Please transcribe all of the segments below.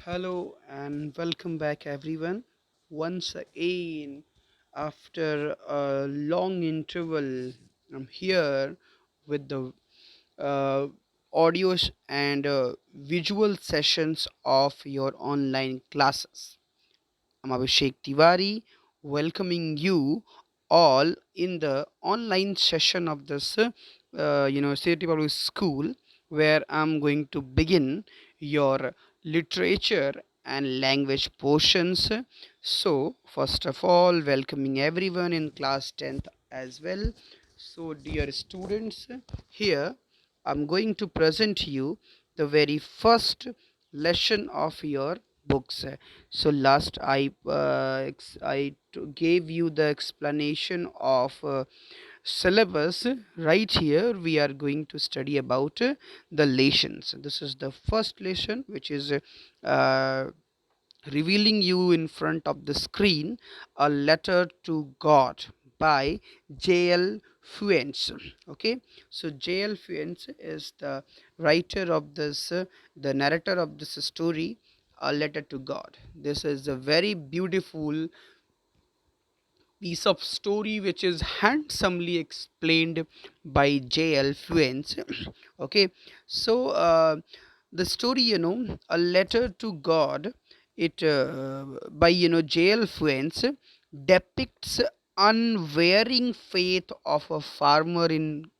Hello and welcome back, everyone. Once again, after a long interval, I'm here with the uh, audios and visual sessions of your online classes. I'm Abhishek Tiwari, welcoming you all in the online session of this, City Public School, where I'm going to begin your literature and language portions. So, first of all, welcoming everyone in class 10th as well. So, dear students, here I'm going to present you the very first lesson of your books. So last I gave you the explanation of syllabus. Right here we are going to study about the lessons. This is the first lesson, which is uh, revealing you in front of the screen a letter to God by J.L. Fuentes. Okay, so J.L. Fuentes is the writer of this, the narrator of this story, a letter to God. This is a very beautiful piece of story which is handsomely explained by J.L. Fuentes. Okay, so the story, a letter to God, it by J.L. Fuentes depicts unwavering faith of a farmer in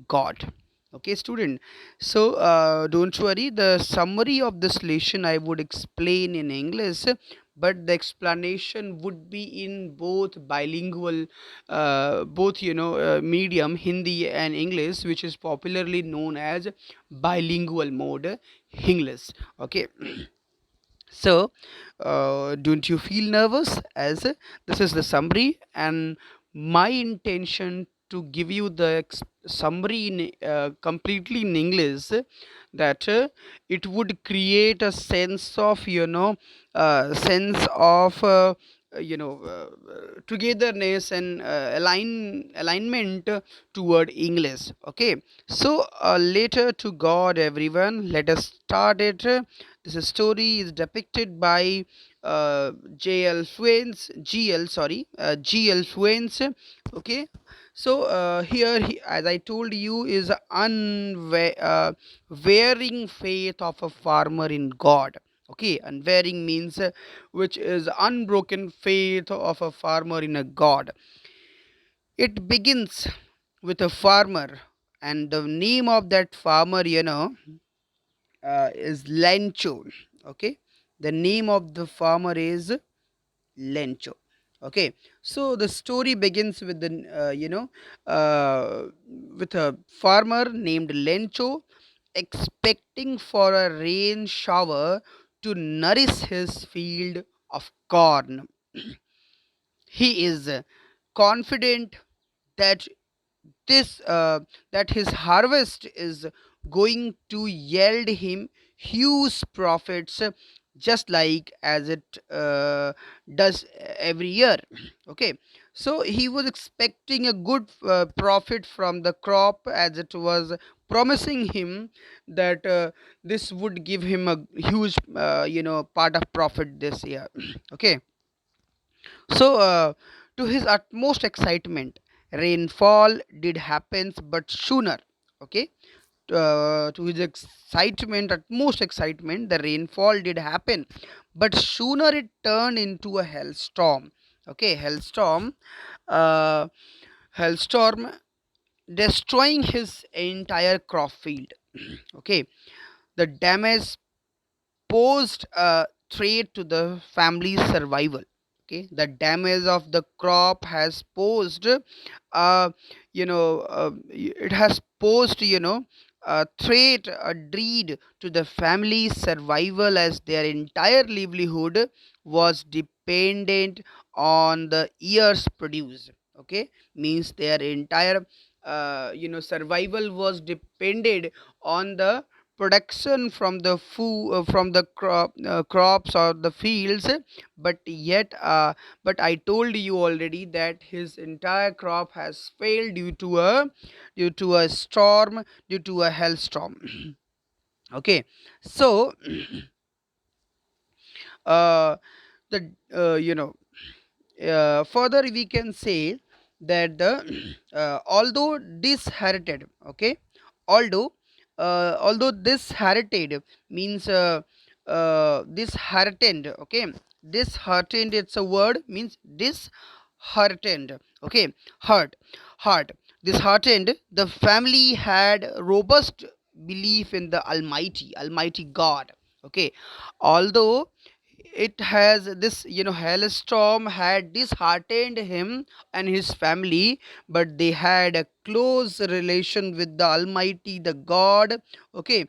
God. Okay, student. So don't worry. The summary of this lesson I would explain in English, but the explanation would be in both bilingual, both medium Hindi and English, which is popularly known as bilingual mode English. Okay. So, don't you feel nervous? As this is the summary, and my intention to give you the summary in completely in English, that it would create a sense of togetherness and alignment toward English. Okay, so later to God, everyone. Let us start it. This story is depicted by J.L. Fuentes, G.L. Fuentes. Okay, so here, as I told you, is unwavering faith of a farmer in God. Okay, unwavering means which is unbroken faith of a farmer in a God. It begins with a farmer, and the name of that farmer, is Lencho. Okay, the name of the farmer is Lencho. Okay, so the story begins with the with a farmer named Lencho expecting for a rain shower to nourish his field of corn. He is confident that this that his harvest is going to yield him huge profits, just like as it does every year. Okay, so he was expecting a good profit from the crop, as it was promising him that this would give him a huge part of profit this year. Okay, so, to his utmost excitement, rainfall did happen, but sooner. Okay, to his excitement, utmost excitement, the rainfall did happen, but sooner it turned into a hailstorm. Okay, uh, hailstorm, destroying his entire crop field. Okay, the damage posed a threat to the family's survival. Okay, the damage of the crop has posed it has posed a threat, a dread to the family's survival, as their entire livelihood was dependent on the year's produce. Okay, means their entire survival was depended on the production from the from the crops or the fields. But yet but I told you already that his entire crop has failed due to a storm, due to a hailstorm. Okay, so uh, the further we can say that the although disheartened, okay, although although disheartened means disheartened, okay, disheartened, it's a word, means disheartened, okay, hurt, heart, disheartened, the family had robust belief in the almighty God, okay, although it has this, hailstorm had disheartened him and his family, but they had a close relation with the almighty, the God, okay.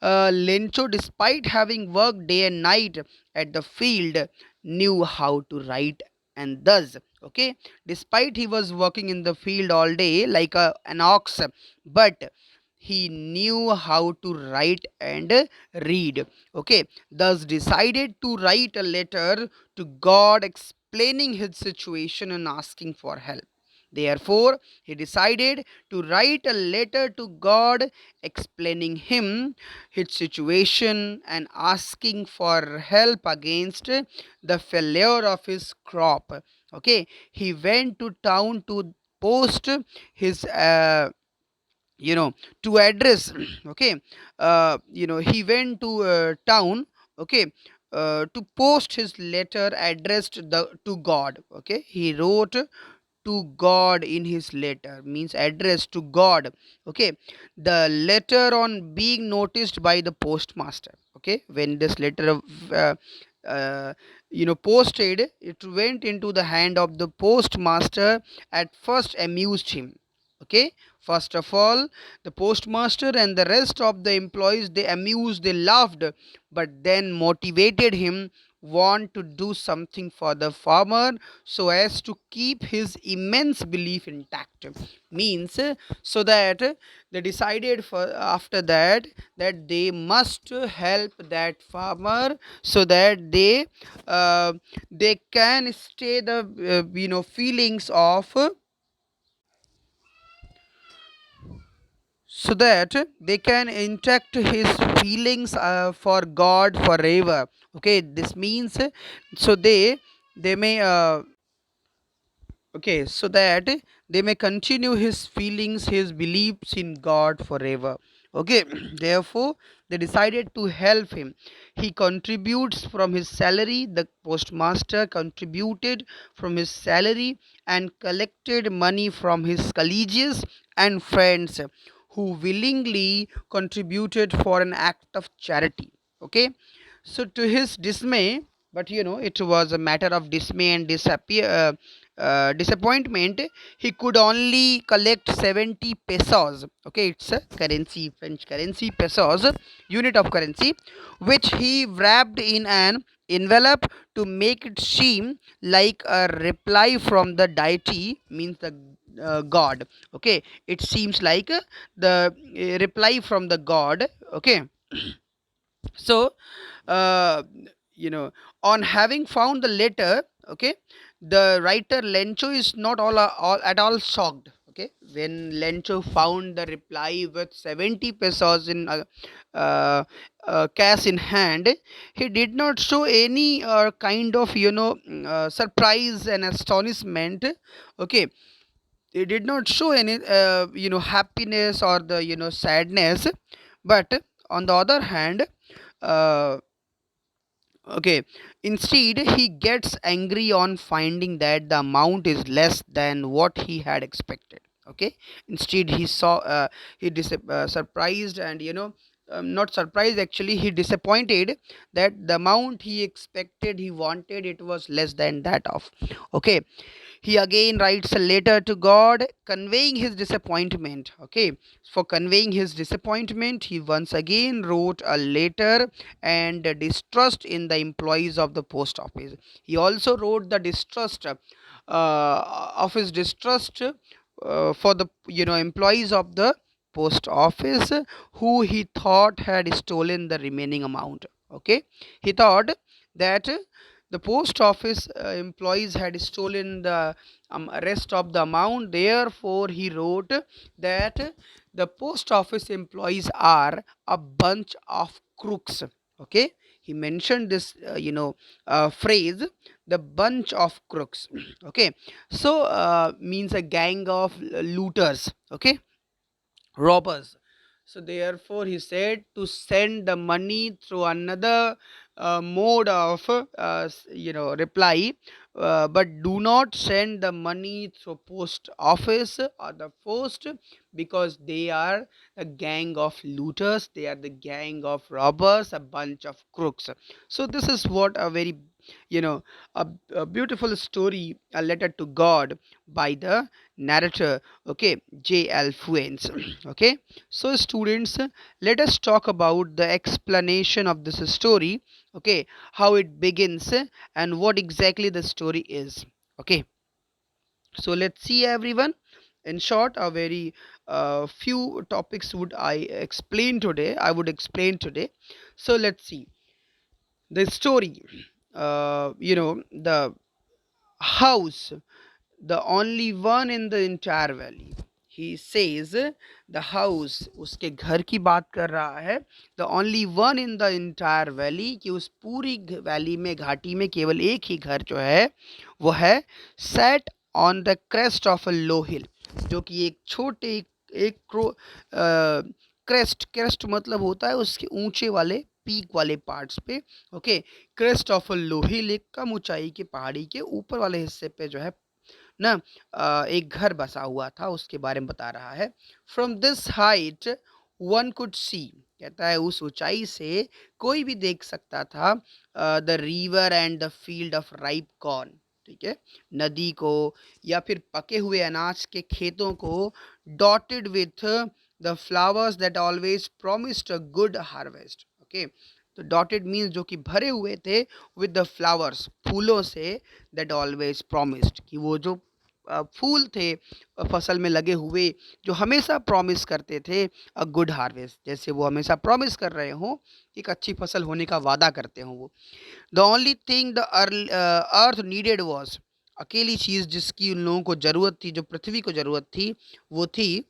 Lencho, despite having worked day and night at the field, knew how to write, and thus, okay, despite he was working in the field all day like an ox, but he knew how to write and read, okay, thus decided to write a letter to God explaining his situation and asking for help. Therefore, he decided to write a letter to God explaining him his situation and asking for help against the failure of his crop. Okay, he went to town to post his you know to address okay, he went to town, okay, to post his letter addressed to God, okay, he wrote to God in his letter, means address to God, okay, the letter on being noticed by the postmaster, okay, when this letter uh, uh, posted, it went into the hand of the postmaster, at first amused him, okay. First of all, the postmaster and the rest of the employees, they amused, they laughed, but then motivated him want to do something for the farmer so as to keep his immense belief intact, means so that they decided for after that that they must help that farmer so that they can stay the feelings of so that they can intact his feelings for God forever, okay, this means so they may okay, so that they may continue his feelings, his beliefs in God forever, okay. Therefore, they decided to help him. He contributes from his salary, the postmaster contributed from his salary and collected money from his colleagues and friends who willingly contributed for an act of charity, okay. So to his dismay, but it was a matter of dismay and disappointment, he could only collect 70 pesos, okay, it's a currency, French currency, pesos, unit of currency, which he wrapped in an envelope to make it seem like a reply from the deity, means the God, okay, it seems like the reply from the God, okay. So uh, you know on having found the letter, okay, the writer Lencho is not all at all shocked, okay, when Lencho found the reply with 70 pesos in cash in hand. He did not show any kind of surprise and astonishment, okay. He did not show any happiness or the sadness, but on the other hand, uh, okay, instead he gets angry on finding that the amount is less than what he had expected, okay. Instead he saw surprised and not surprised, actually he disappointed that the amount he expected, he wanted, it was less than that of, okay. He again writes a letter to God conveying his disappointment. Okay, for conveying his disappointment, he once again wrote a letter and distrust in the employees of the post office. He also wrote the distrust of his distrust for the employees of the post office who he thought had stolen the remaining amount. Okay, he thought that the post office employees had stolen the rest of the amount. Therefore, he wrote that the post office employees are a bunch of crooks. Okay, he mentioned this phrase, the bunch of crooks. Okay, so means a gang of looters, okay, robbers. So therefore he said to send the money through another mode of reply, but do not send the money through post office or the post, because they are a gang of looters, they are the gang of robbers, a bunch of crooks. So this is what a very, you know a beautiful story, a letter to God by the narrator, okay, J.L. Fuentes. Okay, so students, let us talk about the explanation of this story, okay, how it begins and what exactly the story is. Okay, so let's see everyone. In short, a very few topics would I would explain today. So let's see the story. The house, the only one in the entire valley. He says the house, उसके घर की बात कर रहा है. The only one in the entire valley, कि उस पूरी वैली में, घाटी में केवल एक ही घर जो है वो है set on the crest of a low hill, जो कि एक छोटे एक क्रेस्ट, क्रेस्ट मतलब होता है उसके ऊंचे वाले पीक वाले पार्ट्स पे. ओके, क्रेस्ट ऑफ अ लो हिल, एक कम ऊंचाई के पहाड़ी के ऊपर वाले हिस्से पे जो है ना एक घर बसा हुआ था, उसके बारे में बता रहा है. From this height one could see, कहता है उस ऊंचाई से कोई भी देख सकता था the river and the field of ripe corn. ठीक है, नदी को या फिर पके हुए अनाज के खेतों को, dotted with the flowers that always promised a good harvest. Okay, तो डॉटेड मीन्स जो कि भरे हुए थे विद द फ्लावर्स, फूलों से, दैट ऑलवेज प्रॉमिस्ड, कि वो जो फूल थे फसल में लगे हुए, जो हमेशा प्रॉमिस करते थे अ गुड हार्वेस्ट, जैसे वो हमेशा प्रॉमिस कर रहे हों, एक अच्छी फसल होने का वादा करते हों वो. The only thing the earth needed was, अकेली चीज़ जिसकी उन लोगों को ज़रूरत थी, जो पृथ्वी को ज़रूरत थी, वो थी,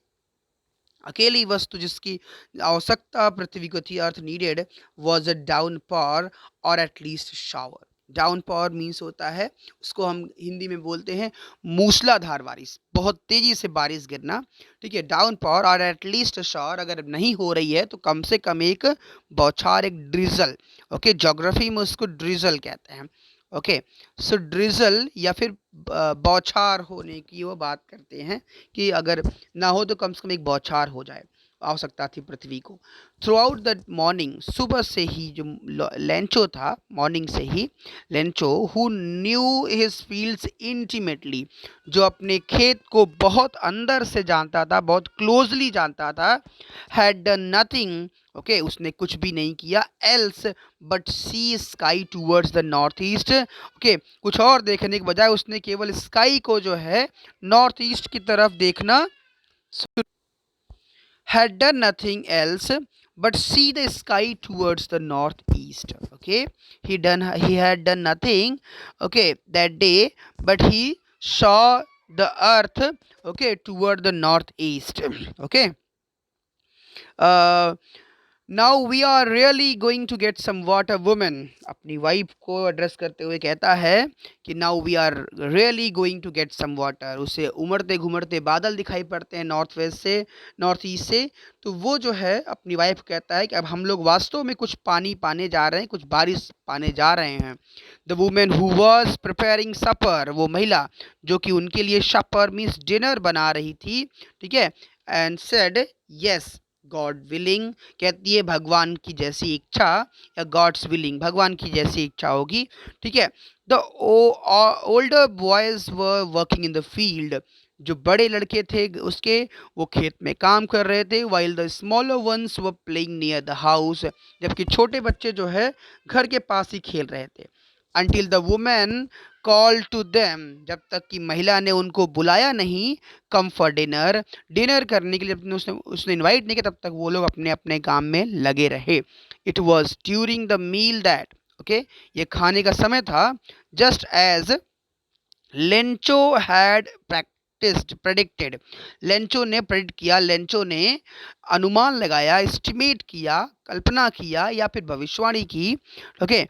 अकेली वस्तु जिसकी आवश्यकता पृथ्वी को थी, अर्थ नीडेड, वॉज अ डाउन पॉर और एटलीस्ट शावर. डाउन पॉर मीन्स होता है, उसको हम हिंदी में बोलते हैं मूसलाधार बारिश, बहुत तेजी से बारिश गिरना. ठीक है, डाउन पॉर और एटलीस्ट शावर, अगर नहीं हो रही है तो कम से कम एक बौछार, एक ड्रिजल. ओके, ज्योग्राफी में उसको ड्रिजल कहते हैं. ओके, सो ड्रिजल या फिर बौछार होने की वो बात करते हैं, कि अगर ना हो तो कम से कम एक बौछार हो जाए, आवश्यकता थी पृथ्वी को. थ्रू आउट द मॉर्निंग, सुबह से ही जो लेंचो था, मॉर्निंग से ही Lencho, who knew his fields intimately, जो अपने खेत को बहुत अंदर से जानता था, बहुत क्लोजली जानता था, हैड डन नथिंग, ओके, उसने कुछ भी नहीं किया, else but see sky towards the north east. Okay, कुछ और देखने के बजाय उसने केवल स्काई को जो है नॉर्थ ईस्ट की तरफ देखना, had done nothing else but see the sky towards the northeast. Okay, he had done nothing, okay, that day, but he saw the earth, okay, toward the northeast. Okay, uh, now we are really going to get some water. Women अपनी wife को address करते हुए कहता है कि now we are really going to get some water. उसे उमड़ते घुमड़ते बादल दिखाई पड़ते हैं नॉर्थ वेस्ट से, नॉर्थ ईस्ट से. तो वो जो है अपनी वाइफ कहता है कि अब हम लोग वास्तव में कुछ पानी पाने जा रहे हैं, कुछ बारिश पाने जा रहे हैं. The women who was preparing supper, वो महिला जो कि उनके लिए सपर मीन्स डिनर बना रही थी. ठीक है, and said yes God willing, कहती है भगवान की जैसी इच्छा, या गॉड्स विलिंग, भगवान की जैसी इच्छा होगी. ठीक है, the older boys were working in the field, जो बड़े लड़के थे उसके, वो खेत में काम कर रहे थे. While the smaller ones were playing near the house, जबकि छोटे बच्चे जो है घर के पास ही खेल रहे थे. until the woman called to them, जब तक कि महिला ने उनको बुलाया नहीं, कम फॉर डिनर, डिनर करने के लिए उसने उसने इनवाइट नहीं किया, तब तक वो लोग अपने अपने काम में लगे रहे. It was during the meal that, okay, ये खाने का समय था, just as Lencho had predicted, Lencho ने प्रेडिक्ट किया, लेंचो ने अनुमान लगाया, एस्टिमेट किया, कल्पना किया या फिर भविष्यवाणी की। Okay,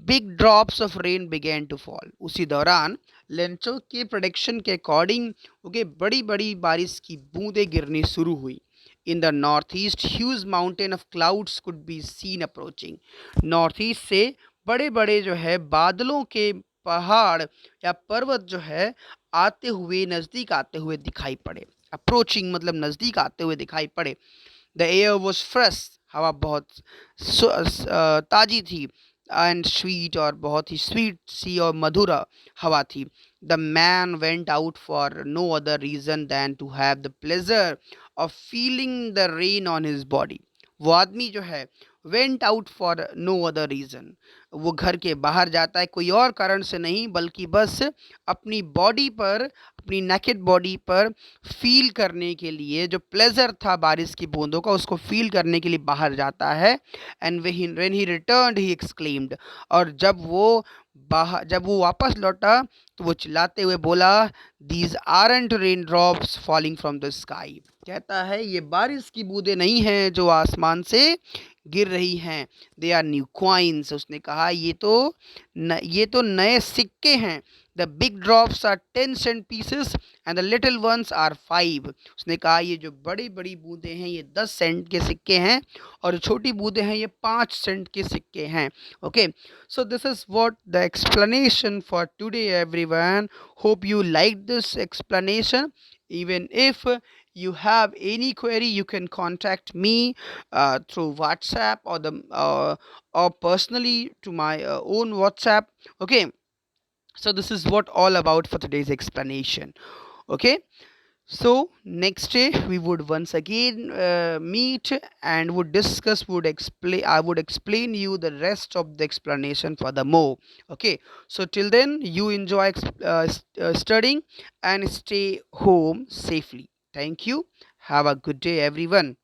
big drops of rain began to fall. उसी दौरान लेंचो के प्रोडिक्शन के अकॉर्डिंग ओके बड़ी बड़ी बारिश की बूंदें गिरनी शुरू हुई। In the north east huge mountain of clouds could be seen approaching. North east से बड़े बड़े जो है बादलों के पहाड़ या पर्वत जो है आते हुए, नज़दीक आते हुए दिखाई पड़े। अप्रोचिंग मतलब नज़दीक आते हुए दिखाई पड़े। द एयर वॉज फ्रेश, हवा बहुत ताज़ी थी, एंड स्वीट, और बहुत ही स्वीट सी और मधुर हवा थी। The man went out for no other reason than to have the pleasure of feeling the rain on his body. वो आदमी जो है went out for no other reason, वो घर के बाहर जाता है कोई और कारण से नहीं, बल्कि बस अपनी बॉडी पर, अपनी नेकेड बॉडी पर फील करने के लिए, जो प्लेजर था बारिश की बूंदों का, उसको फील करने के लिए बाहर जाता है। And when he returned he exclaimed, और जब वो वापस लौटा तो वो चिल्लाते हुए बोला, these aren't rain drops falling from the sky. कहता है ये बारिश की बूंदें नहीं हैं जो आसमान से गिर रही हैं, दे आर न्यू क्वाइंस। उसने कहा ये तो नए सिक्के हैं। The big drops are 10 cent pieces and the little ones are 5। उसने कहा ये जो बड़ी बड़ी बूंदें हैं ये 10 सेंट के सिक्के हैं, और छोटी बूंदें हैं ये 5 सेंट के सिक्के हैं। Okay, so this is what the explanation for today everyone. Hope you like this explanation. Even if you have any query, you can contact me through WhatsApp or personally to my own WhatsApp. Okay, so this is what all about for today's explanation. Okay, so next day we would once again meet and would discuss, would explain, I would explain you the rest of the explanation for the more. Okay, so till then you enjoy studying and stay home safely. Thank you. Have a good day everyone.